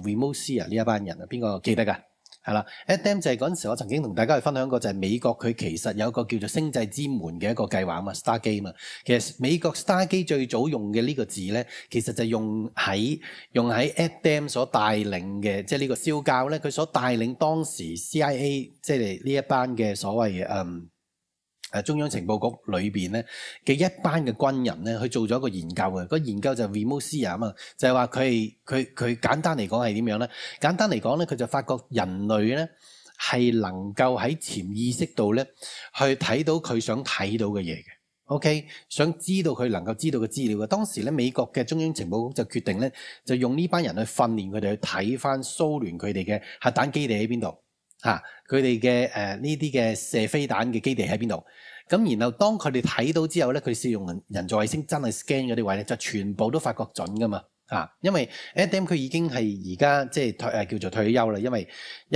remote seer 呢一班人啊，邊個記得㗎？係啦 ，Adam 就係嗰陣時我曾經同大家去分享過，就係美國佢其實有一個叫做星際之門嘅一個計劃啊嘛 ，Stargate 嘛。其實美國 Stargate 最早用嘅呢個字咧，其實就用喺 Adam 所帶領嘅，即係呢個燒教咧，佢所帶領當時 CIA 即係呢一班嘅所謂中央情報局裏邊咧嘅一班嘅軍人咧，去做咗一個研究嘅。個研究就係 remote seer 啊嘛，就係話佢簡單嚟講係點樣咧？簡單嚟講咧，佢就發覺人類咧係能夠喺潛意識度咧去睇到佢想睇到嘅嘢嘅。OK， 想知道佢能夠知道嘅資料嘅。當時咧，美國嘅中央情報局就決定咧，就用呢班人去訓練佢哋去睇翻蘇聯佢哋嘅核彈基地喺邊度。佢哋嘅呢啲嘅射飛彈嘅基地喺邊度？咁然後當佢哋睇到之後咧，佢試用人造衛星真係 scan 嗰啲位咧，就全部都發覺準噶嘛。因為 Adam 佢已經係而家即係叫做退休啦。因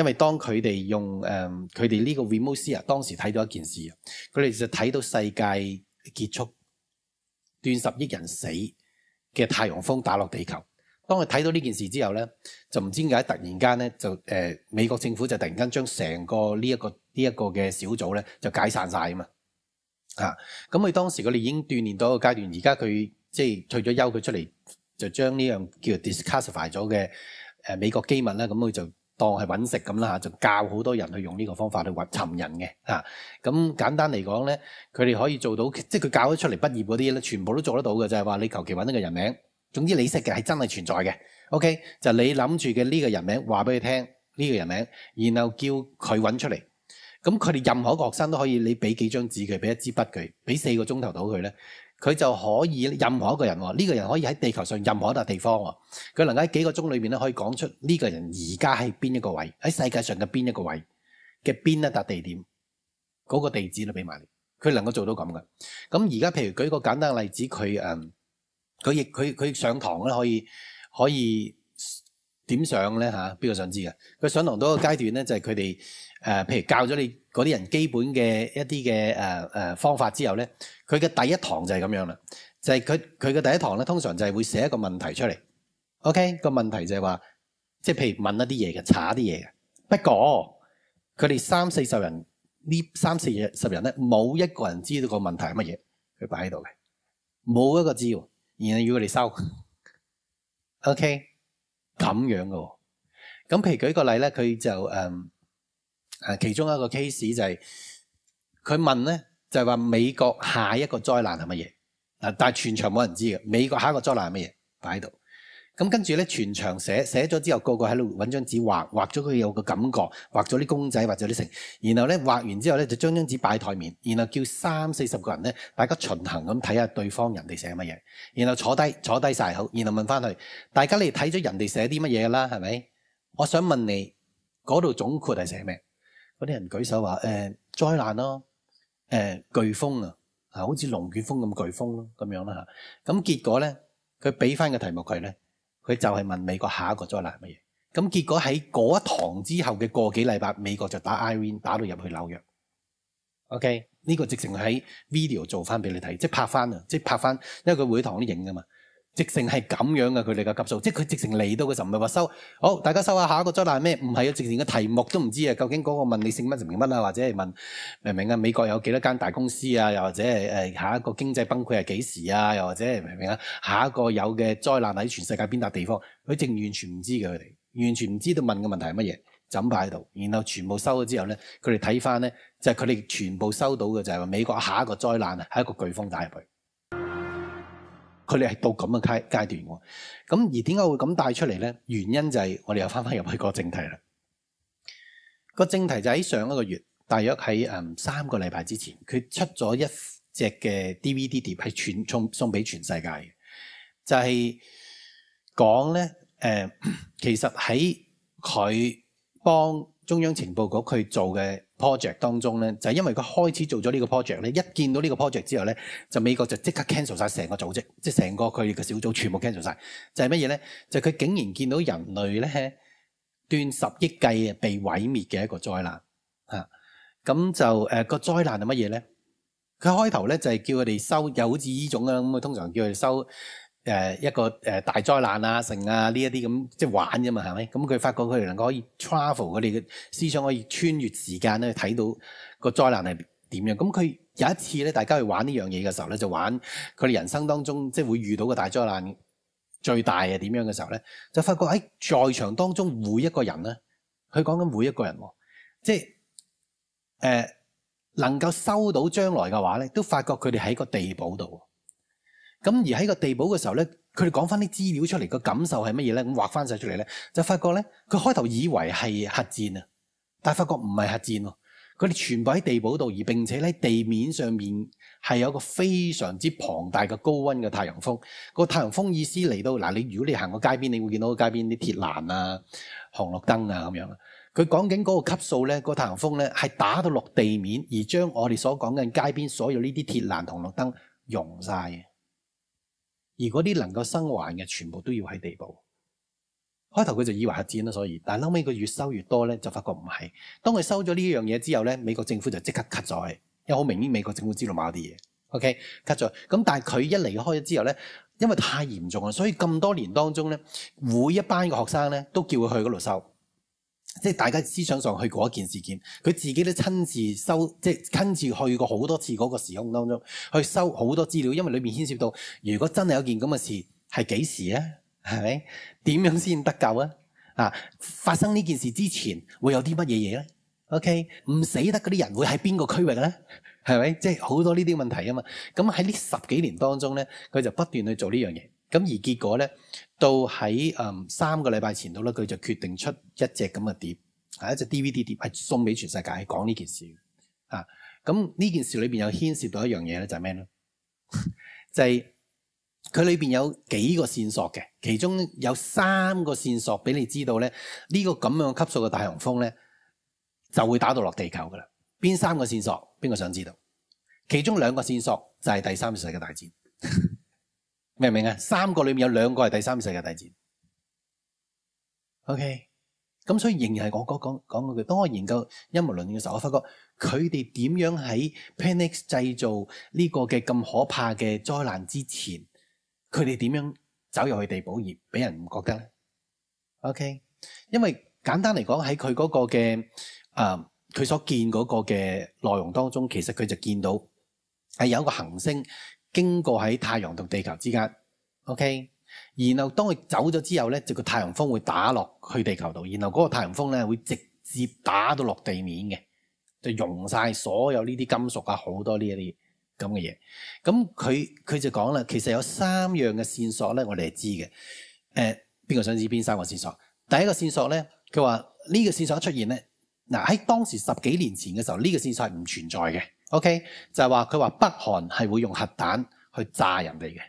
為當佢哋用佢哋呢個 remote seer 當時睇到一件事啊，佢哋就睇到世界結束，斷10億人死嘅太陽風打落地球。當佢睇到呢件事之後咧，就唔知點解突然間咧就美國政府就突然間將成個呢一個嘅小組咧就解散晒啊嘛。咁佢當時佢哋已經鍛鍊到一個階段，而家佢即係退咗休，佢出嚟就將呢樣叫做 disclassify 咗嘅美國機密啦，咁佢就當係揾食咁啦，就教好多人去用呢個方法去尋人嘅。咁簡單嚟講咧，佢哋可以做到，即係佢教咗出嚟畢業嗰啲咧，全部都做得到嘅，就係話你求其揾一個人名。總之你識嘅係真係存在嘅 ，OK 就你諗住嘅呢個人名話俾佢聽呢個人名，然後叫佢揾出嚟。咁佢哋任何一個學生都可以，你俾幾張紙佢，俾一支筆佢，俾4個鐘頭到佢咧，佢就可以任何一個人喎，呢個人可以喺地球上任何一笪地方喎，佢能夠喺幾個鐘裏面咧可以講出呢個人而家喺邊一個位，喺世界上嘅邊一個位嘅邊一笪地點，嗰個地址都俾埋你，佢能夠做到咁嘅。咁而家譬如舉個簡單嘅例子，佢上堂咧可以點上咧嚇？邊個想知嘅？佢上堂到一個階段咧，就係佢哋譬如教咗你嗰啲人基本嘅一啲嘅方法之後咧，佢嘅第一堂就係咁樣啦。就係佢嘅第一堂咧，通常就係會寫一個問題出嚟。OK，個問題就係話，即係譬如問一啲嘢嘅，查一啲嘢嘅。不過佢哋30-40人呢，30-40人咧，冇一個人知道個問題係乜嘢，佢擺喺度嘅，冇一個知喎。然後要佢哋收 ，OK 咁樣嘅喎。咁譬如舉個例咧，佢就其中一個 case 就係佢問咧，就係話美國下一個災難係乜嘢？但係全場冇人知嘅。美國下一個災難係乜嘢？擺喺度。咁跟住咧，全場寫咗之後，個個喺度揾張紙畫咗佢有個感覺，畫咗啲公仔，畫咗啲成。然後咧畫完之後咧，就將張紙擺喺台面，然後叫30-40個人咧，大家循行咁睇下對方人哋寫乜嘢，然後坐低晒好，然後問翻佢，大家你睇咗人哋寫啲乜嘢啦，係咪？我想問你嗰度總括係寫咩？嗰啲人舉手話災難咯，颶風啊，好似龍捲風咁颶風咯，咁樣啦嚇。咁結果咧，佢俾翻個題目佢咧。佢就係問美國下一個災難係乜嘢？咁結果喺嗰一堂之後嘅個幾禮拜，美國就打 Irene 打到入去紐約。OK，呢個直情喺 video 做翻俾你睇，即係拍翻啊！即係拍翻，因為佢會堂都影噶嘛，直情係咁樣嘅佢哋嘅級數，即係佢直情嚟到嘅時候唔係話收好，大家收下一個災難係咩？唔係啊，直情嘅題目都唔知啊，究竟嗰個問你姓乜名乜啊，或者係問明唔明啊？美國有幾多間大公司啊？又或者係下一個經濟崩潰係幾時啊？又或者係明唔明啊？下一個有嘅災難喺全世界邊笪地方？佢淨完全唔知嘅，佢哋完全唔知道問嘅問題係乜嘢，就咁擺喺度，然後全部收咗之後咧，佢哋睇翻咧就係佢哋全部收到嘅就係話美國下一個災難啊係一個颶風打入去。佢哋係到咁嘅階段喎，咁而點解會咁帶出嚟咧？原因就係我哋又翻入去個正題啦。個正題就喺上一個月，大約喺3個禮拜之前，佢出咗一隻嘅 DVD 碟，係送俾全世界嘅，就係講咧其實喺佢幫中央情報局去做嘅 project 當中咧，就係因為佢開始做咗呢個 project 咧，一見到呢個 project 之後咧，就美國就即刻 cancel 晒成個組織，即係成個佢嘅小組全部 cancel 晒。就係乜嘢咧？就係佢竟然見到人類咧斷10億計被毀滅嘅一個災難嚇。咁就個災難係乜嘢咧？佢開頭咧就係叫佢哋收，又好似呢種啊咁，通常叫佢哋收一個大災難啊、成啊呢一啲咁即係玩啫嘛，係咪？咁佢發覺佢哋能夠可以 travel，佢哋嘅思想可以穿越時間咧，睇到個災難係點樣。咁佢有一次咧，大家去玩呢樣嘢嘅時候咧，就玩佢哋人生當中即係會遇到個大災難最大係點樣嘅時候咧，就發覺喺在場當中每一個人咧，佢講緊每一個人喎，即係能夠收到將來嘅話咧，都發覺佢哋喺個地堡度。咁而喺個地堡嘅時候咧，佢哋講翻啲資料出嚟，個感受係乜嘢咧？咁畫翻晒出嚟咧，就發覺咧，佢開頭以為係核戰啊，但係發覺唔係核戰喎。佢哋全部喺地堡度，而並且咧地面上面係有個非常之龐大嘅高溫嘅太陽風。個太陽風意思嚟到嗱，如果你行過街邊，你會見到街邊啲鐵欄啊、紅綠燈啊咁樣。佢講緊嗰個級數咧，個太陽風咧係打到落地面，而將我哋所講緊街邊所有呢啲鐵欄、紅綠燈溶晒嘅。而嗰啲能夠生還嘅，全部都要喺地堡。開頭佢就以為核戰啦，所以，但係後尾佢越收越多咧，就發覺唔係。當佢收咗呢樣嘢之後咧，美國政府就即刻 cut 咗佢，因為好明顯美國政府知道某啲嘢 ，OK，cut 咗。咁但係佢一離開咗之後咧，因為太嚴重啦，所以咁多年當中咧，每一班嘅學生咧都叫佢去嗰度收。即係大家思想上去過一件事件，佢自己都親自收，即係親自去過好多次嗰個時空當中去收好多資料，因為裏面牽涉到如果真係有件咁嘅事係幾時啊？係咪點樣先得救啊？啊，發生呢件事之前會有啲乜嘢嘢咧 ？OK， 唔死得嗰啲人會喺邊個區域咧？係咪？即係好多呢啲問題啊嘛。咁喺呢10幾年當中咧，佢就不斷去做呢樣嘢。咁而結果咧，到喺3個禮拜前度咧，佢就決定出一隻咁嘅碟，係一隻 DVD 碟，係送俾全世界講呢件事。啊，咁呢件事裏邊有牽涉到一樣嘢咧，就係咩咧？就係佢裏邊有幾個線索嘅，其中有3個線索俾你知道咧，呢個咁樣級數嘅大雄風咧，就會打到落地球噶啦。邊3個線索？邊個想知道？其中2個線索就係第3次世界大戰。明唔明啊？3個裏面有2個係第3次世界大戰。OK， 咁所以仍然係我講嗰句。當我研究陰謀論嘅時候，我發覺佢哋點樣喺 Panic 製造呢個嘅咁可怕嘅災難之前，佢哋點樣走入去地堡而俾人唔覺得咧 ？OK， 因為簡單嚟講喺佢嗰個嘅佢所見嗰個嘅內容當中，其實佢就見到係有一個行星經過喺太陽同地球之間 ，OK， 然後當佢走咗之後咧，就個太陽風會打落去地球度，然後嗰個太陽風咧會直接打到落地面嘅，就溶晒所有呢啲金屬啊，好多呢一啲咁嘅嘢。咁佢就講啦，其實有3樣嘅線索咧，我哋係知嘅。邊個想知邊3個線索？第一個線索咧，佢話呢個線索一出現咧，嗱喺當時10幾年前嘅時候，呢個線索係唔存在嘅。OK， 就係話佢話北韓係會用核彈去炸人哋嘅，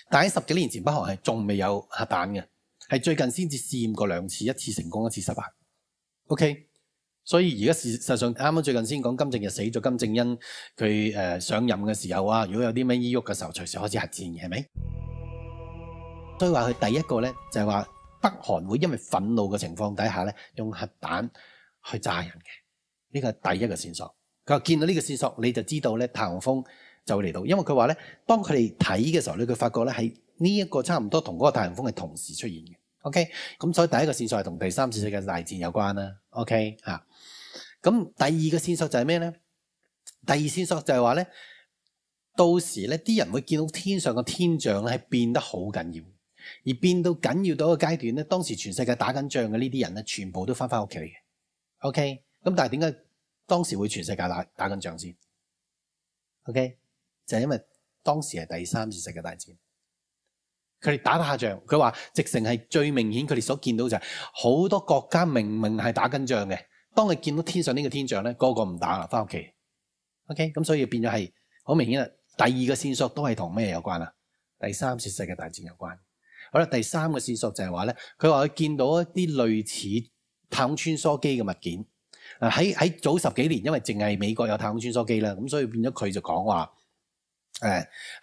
但喺10幾年前北韓係仲未有核彈嘅，係最近先至試驗過2次，一次成功，一次失敗。OK， 所以而家事實上啱啱最近先講金正日死咗，金正恩佢上任嘅時候啊，如果有啲咩依喐嘅時候，隨時開始核戰嘅，係咪？所以話佢第一個咧就係話北韓會因為憤怒嘅情況底下咧用核彈去炸人嘅，呢個係第一個線索。佢話見到呢個線索，你就知道咧太陽風就會嚟到，因為佢話咧，當佢哋睇嘅時候咧，佢發覺咧係呢一個差唔多同嗰個太陽風係同時出現嘅。OK， 咁所以第一個線索係同第3次世界大戰有關啦。OK 嚇，咁第2個線索就係咩咧？第2線索就係話咧，到時咧啲人會見到天上嘅天象咧係變得好緊要，而變到緊要到一個階段咧，當時全世界打緊仗嘅呢啲人咧，全部都翻屋企嘅。OK， 咁但係點解當時會全世界打緊仗先 ？OK， 就係因為當時係第3次世界大戰，佢哋打下仗，佢話直情係最明顯，佢哋所見到就係好多國家明明係打緊仗嘅，當你見到天上呢個天象咧，個個唔打啦，翻屋企。OK， 咁所以變咗係好明顯啦。第2個線索都係同咩有關啊？第3次世界大戰有關。好啦，第3個線索就係話咧，佢話佢見到一啲類似太空穿梭機嘅物件。喺早10幾年，因為淨係美國有太空穿梭機啦，咁所以變咗佢就講話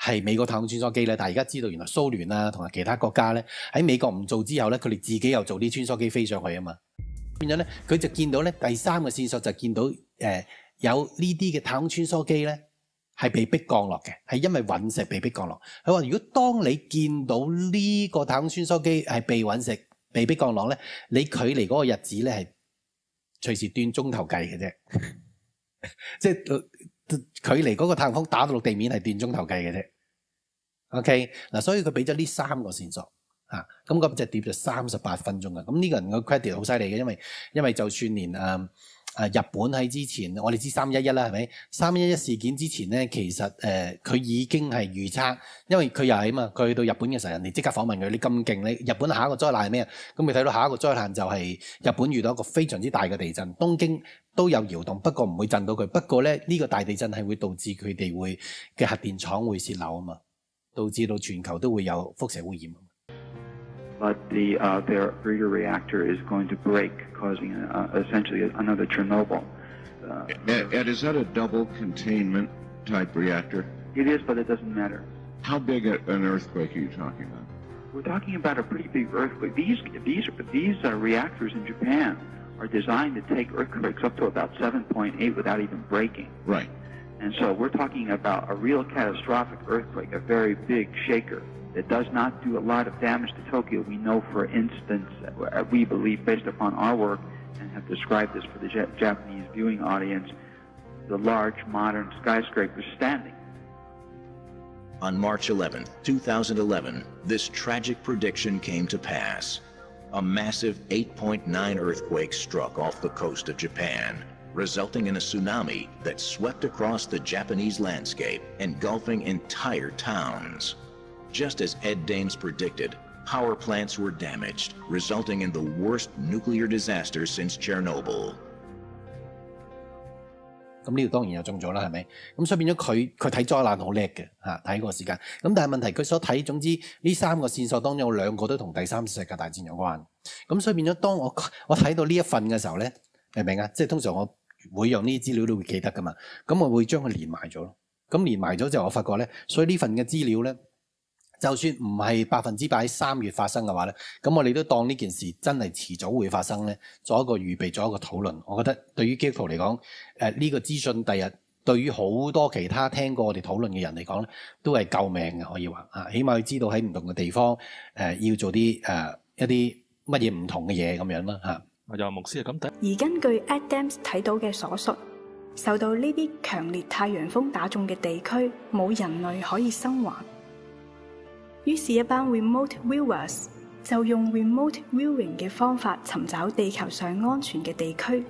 係美國太空穿梭機咧。但係而家知道原來蘇聯啊同埋其他國家咧喺美國唔做之後咧，佢哋自己又做啲穿梭機飛上去啊嘛。變咗咧，佢就見到咧第3個線索就見到有呢啲嘅太空穿梭機咧係被逼降落嘅，係因為隕石被逼降落。佢話：如果當你見到呢個太空穿梭機係被隕石被逼降落咧，你距離嗰個日子咧係隨時斷鐘頭計嘅啫，即係距離嗰個太陽風打到落地面係斷鐘頭計嘅啫。OK 嗱，所以佢俾咗呢3個線索嚇，咁嗰隻碟就38分鐘嘅。咁呢個人嘅 credit 好犀利嘅，因為就算連日本喺之前，我哋知311啦，係咪？311事件之前咧，其實佢已經係預測，因為佢又係啊嘛，佢去到日本嘅時候，人哋即刻訪問佢：你咁勁，你日本下一個災難係咩啊？咁佢睇到下一個災難就係日本遇到一個非常之大嘅地震，東京都有搖動，不過唔會震到佢。不過咧，呢個大地震係會導致佢哋嘅核電廠會泄漏啊嘛，導致到全球都會有輻射污染。But their bigger reactor is going to break, causing essentially another Chernobyl. Ed, is that a double containment type reactor? It is, but it doesn't matter. How big an earthquake are you talking about? We're talking about a pretty big earthquake. These reactors in Japan are designed to take earthquakes up to about 7.8 without even breaking. Right. And so we're talking about a real catastrophic earthquake, a very big shaker. It does not do a lot of damage to Tokyo. We know, for instance, we believe, based upon our work, and have described this for the Japanese viewing audience, the large modern skyscrapers standing. On March 11, 2011, this tragic prediction came to pass. A massive 8.9 earthquake struck off the coast of Japan, resulting in a tsunami that swept across the Japanese landscape, engulfing entire towns. Just as Ed Dames predicted, power plants were damaged, resulting in the worst nuclear disaster since Chernobyl. 咁呢度當然又中咗啦，係咪？咁所以變咗佢睇災難好叻嘅嚇，睇個時間。咁但係問題佢所睇，總之呢3個線索當中有2個都同第3次世界大戰有關。咁所以變咗當我睇到呢一份嘅時候咧，明唔明啊？即係通常我每樣呢啲資料都會記得噶嘛。咁我會將佢連埋咗咯。咁連埋咗之後，我發覺咧，所以呢份嘅資料咧，就算唔係100%喺3月發生嘅話咧，咁我哋都當呢件事真係遲早會發生咧，做一個預備，做一個討論。我覺得對於基督徒嚟講，呢個資訊第日對於好多其他聽過我哋討論嘅人嚟講咧，都係救命嘅，可以話啊，起碼要知道喺唔同嘅地方要做啲一啲乜嘢唔同嘅嘢咁樣啦嚇。我就牧師係咁睇。而根據 Adams 睇到嘅所述，受到呢啲強烈太陽風打中嘅地區，冇人類可以生還。於是，一班 remote viewers 就用 remote viewing 嘅方法尋找地球上安全嘅地區。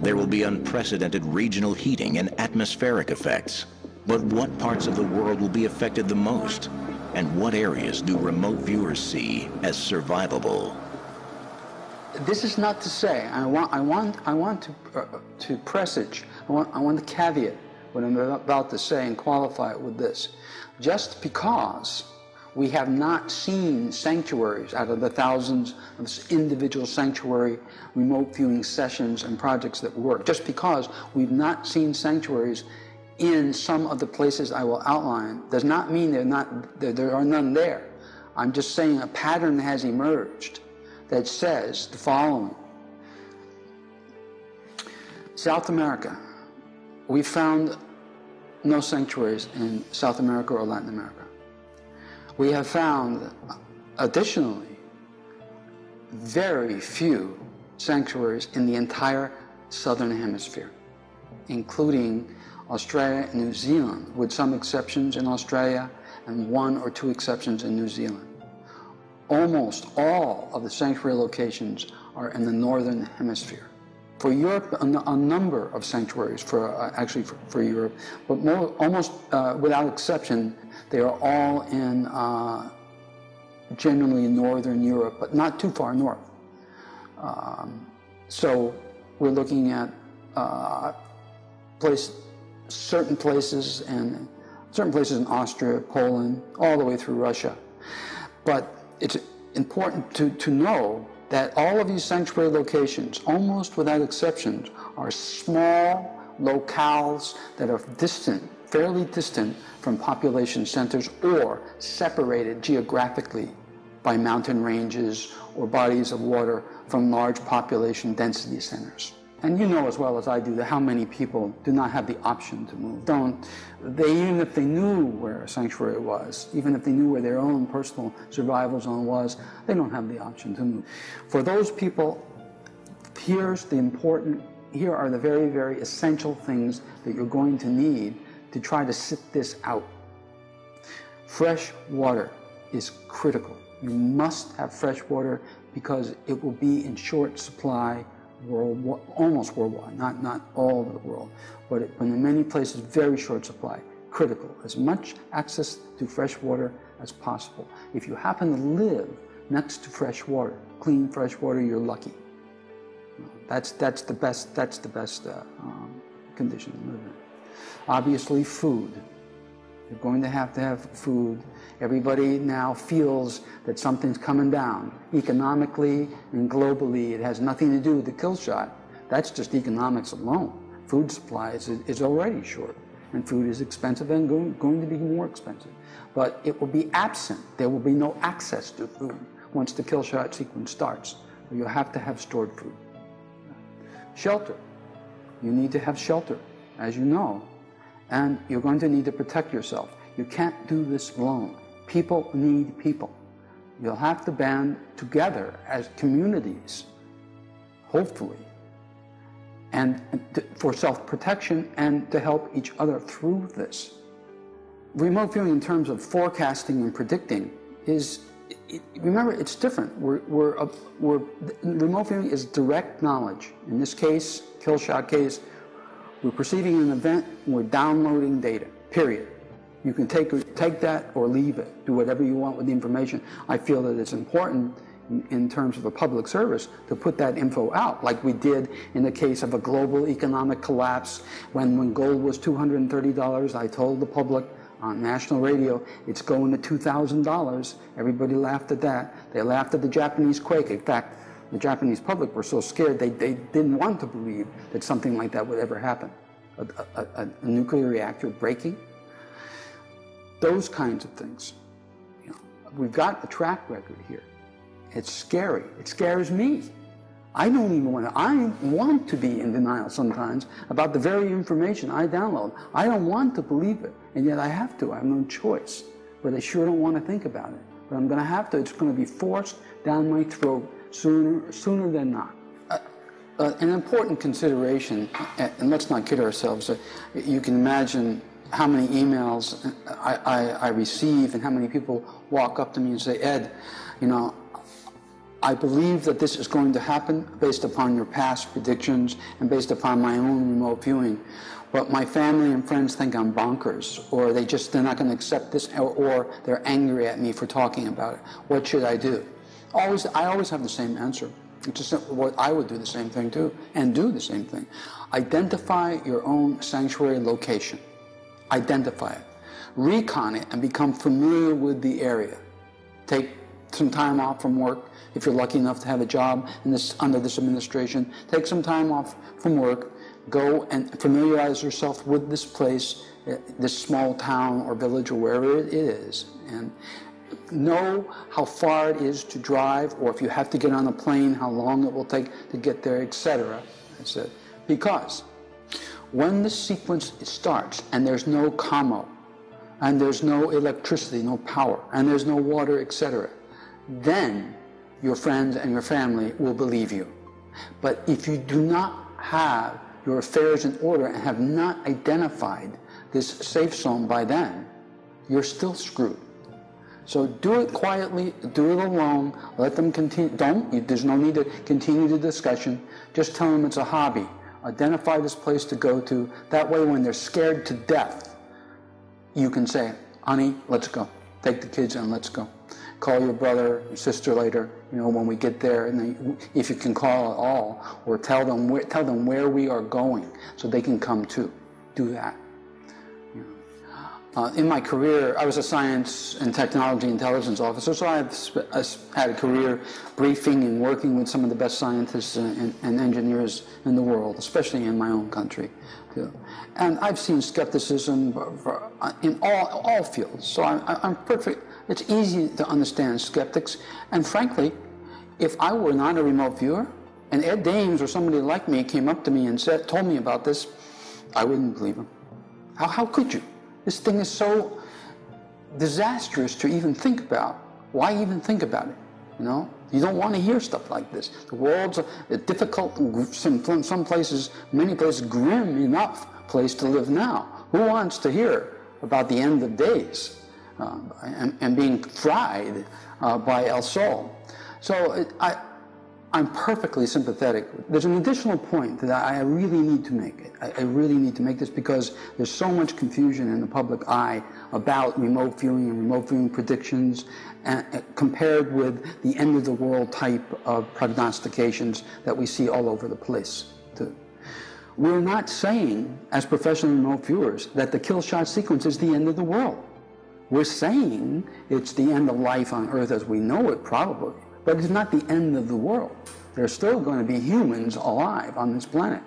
There will be unprecedented regional heating and atmospheric effects. But what parts of the world will be affected the most? And what areas do remote viewers see as survivable? This is not to say, I want to presage, I want to caveat what I'm about to say and qualify it with this. Just because we have not seen sanctuaries out of the thousands of individual sanctuary remote viewing sessions and projects that work, just because we've not seen sanctuaries in some of the places I will outline, does not mean there are none there. I'm just saying a pattern has emerged that says the following. South America, we found no sanctuaries in South America or Latin America. We have found, additionally, very few sanctuaries in the entire southern hemisphere, including Australia and New Zealand, with some exceptions in Australia and 1 or 2 exceptions in New Zealand. Almost all of the sanctuary locations are in the northern hemisphere. For Europe, a number of sanctuaries for Europe, but almost without exception, they are all in generally northern Europe, but not too far north. So we're looking at certain places in Austria, Poland, all the way through Russia. But it's important to know that all of these sanctuary locations, almost without exceptions, are small locales that are distant, fairly distant from population centers or separated geographically by mountain ranges or bodies of water from large population density centers. And you know as well as I do that how many people do not have the option to move. Even if they knew where a sanctuary was, even if they knew where their own personal survival zone was, they don't have the option to move. For those people, here are the very, very essential things that you're going to need to try to sit this out. Fresh water is critical. You must have fresh water because it will be in short supply almost worldwide, not all over the world, but in many places, very short supply, critical. As much access to fresh water as possible. If you happen to live next to fresh water, clean fresh water, you're lucky. That's the best condition to live in. Obviously, food. You're going to have food. Everybody now feels that something's coming down. Economically and globally, it has nothing to do with the kill shot. That's just economics alone. Food supply is already short, and food is expensive and going to be more expensive. But it will be absent. There will be no access to food once the kill shot sequence starts. You'll have to have stored food. Shelter. You need to have shelter, as you know. And you're going to need to protect yourself. You can't do this alone. People need people. You'll have to band together as communities, hopefully, and for self-protection and to help each other through this. Remote viewing in terms of forecasting and predicting remember, it's different. Remote viewing is direct knowledge. In this case, kill shot case, we're perceiving an event, and we're downloading data, period. You can take that or leave it. Do whatever you want with the information. I feel that it's important in terms of a public service to put that info out, like we did in the case of a global economic collapse. When gold was $230, I told the public on national radio, it's going to $2,000. Everybody laughed at that. They laughed at the Japanese quake. In fact, the Japanese public were so scared they didn't want to believe that something like that would ever happen. A nuclear reactor breaking. Those kinds of things. We've got a track record here. It's scary. It scares me. I want to be in denial sometimes about the very information I download. I don't want to believe it, and yet I have to. I have no choice. But I sure don't want to think about it. But I'm going to have to. It's going to be forced down my throat sooner than not. An important consideration, and let's not kid ourselves, you can imagine how many emails I receive and how many people walk up to me and say, Ed, I believe that this is going to happen based upon your past predictions and based upon my own remote viewing. But my family and friends think I'm bonkers, or they're not going to accept this, or they're angry at me for talking about it. What should I do? I always have the same answer. It's just what I would do the same thing too, and do the same thing. Identify your own sanctuary location. Identify it. Recon it and become familiar with the area. Take some time off from work. If you're lucky enough to have a job under this administration, take some time off from work. Go and familiarize yourself with this place, this small town or village or wherever it is. And know how far it is to drive, or if you have to get on a plane, how long it will take to get there, etc. That's it. Because when the sequence starts and there's no commo, and there's no electricity, no power, and there's no water, etc., then your friends and your family will believe you. But if you do not have your affairs in order and have not identified this safe zone by then, you're still screwed. So do it quietly, do it alone, let them continue. There's no need to continue the discussion. Just tell them it's a hobby. Identify this place to go to. That way when they're scared to death, you can say, honey, let's go. Take the kids and let's go. Call your brother, your sister later, when we get there, and if you can call at all, or tell them where we are going so they can come too. Do that. In my career, I was a science and technology intelligence officer, so I've had a career briefing and working with some of the best scientists and engineers in the world, especially in my own country, too. And I've seen skepticism in all fields, so I'm perfect. It's easy to understand skeptics, and frankly, if I were not a remote viewer, and Ed Dames or somebody like me came up to me and told me about this, I wouldn't believe him. How could you? This thing is so disastrous to even think about. Why even think about it? You know, you don't want to hear stuff like this. The world's a difficult, some places, many places, grim enough place to live now. Who wants to hear about the end of days and being fried by El Sol? So I'm perfectly sympathetic. There's an additional point that I really need to make. I really need to make this because there's so much confusion in the public eye about remote viewing and remote viewing predictions compared with the end of the world type of prognostications that we see all over the place. We're not saying, as professional remote viewers, that the kill shot sequence is the end of the world. We're saying it's the end of life on Earth as we know it, probably. But it's not the end of the world. There are still going to be humans alive on this planet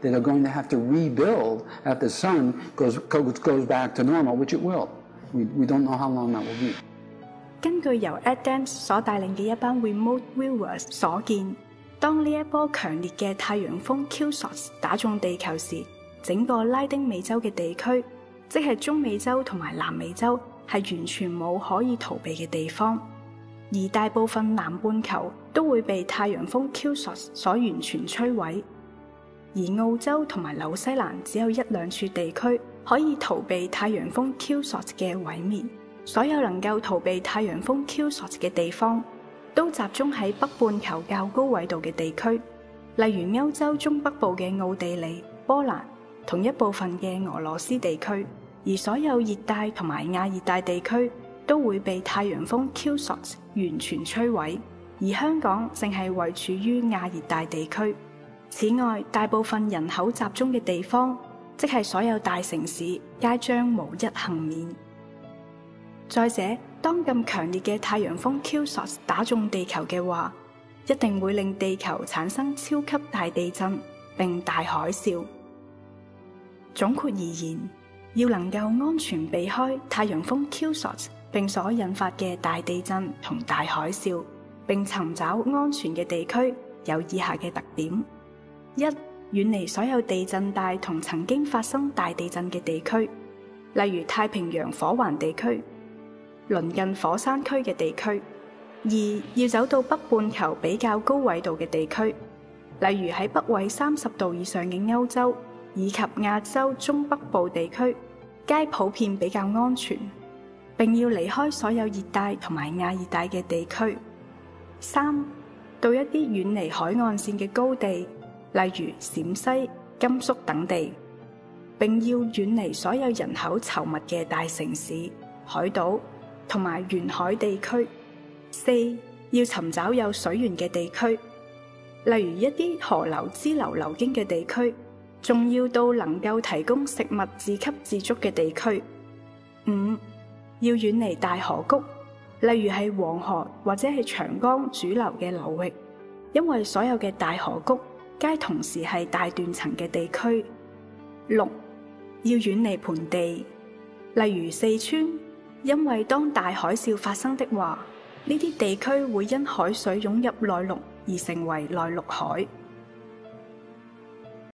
that are going to have to rebuild after the sun goes back to normal, which it will. We don't know how long that will be. 根據由 Ed Dames 所帶領嘅一班 remote viewers 所見，當呢一波強烈嘅太陽風 Q-SOT 打中地球時，整個拉丁美洲嘅地區，即係中美洲同埋南美洲，係完全冇可以逃避嘅地方。而大部分南半球都會被太陽風 Q-SOT 所完全摧毀，而澳洲同埋紐西蘭只有一兩處地區可以逃避太陽風 Q-SOT 嘅毀滅。所有能夠逃避太陽風 Q-SOT 嘅地方，都集中喺北半球較高緯度嘅地區，例如歐洲中北部嘅奧地利、波蘭同一部分嘅俄羅斯地區，而所有熱帶同埋亞熱帶地區都會被太陽風 Q-SOT 完全摧毀，而香港正係位處於亞熱帶地區。此外，大部分人口集中嘅地方，即係所有大城市，皆將無一幸免。再者，當咁強烈嘅太陽風 Q-SOT 打中地球嘅話，一定會令地球產生超級大地震並大海嘯。總括而言，要能夠安全避開太陽風 Q-SOT 並所引發嘅大地震同大海嘯，並尋找安全嘅地區，有以下嘅特點：一、遠離所有地震帶同曾經發生大地震嘅地區，例如太平洋火環地區、鄰近火山區嘅地區；二、要走到北半球比較高緯度嘅地區，例如喺北緯30度以上嘅歐洲以及亞洲中北部地區，皆普遍比較安全。並要離開所有熱帶同埋亞熱帶嘅地區。三、到一啲遠離海岸線嘅高地，例如陝西、甘肅等地。並要遠離所有人口稠密嘅大城市、海島同埋沿海地區。四、要尋找有水源嘅地區，例如一啲河流支流流經嘅地區。仲要到能夠提供食物自給自足嘅地區。五、要遠離大河谷，例如係黃河或者係長江主流嘅流域，因為所有嘅大河谷皆同時係大斷層嘅地區。六、要遠離盆地，例如四川，因為當大海嘯發生的話，呢啲地區會因海水湧入內陸而成為內陸海。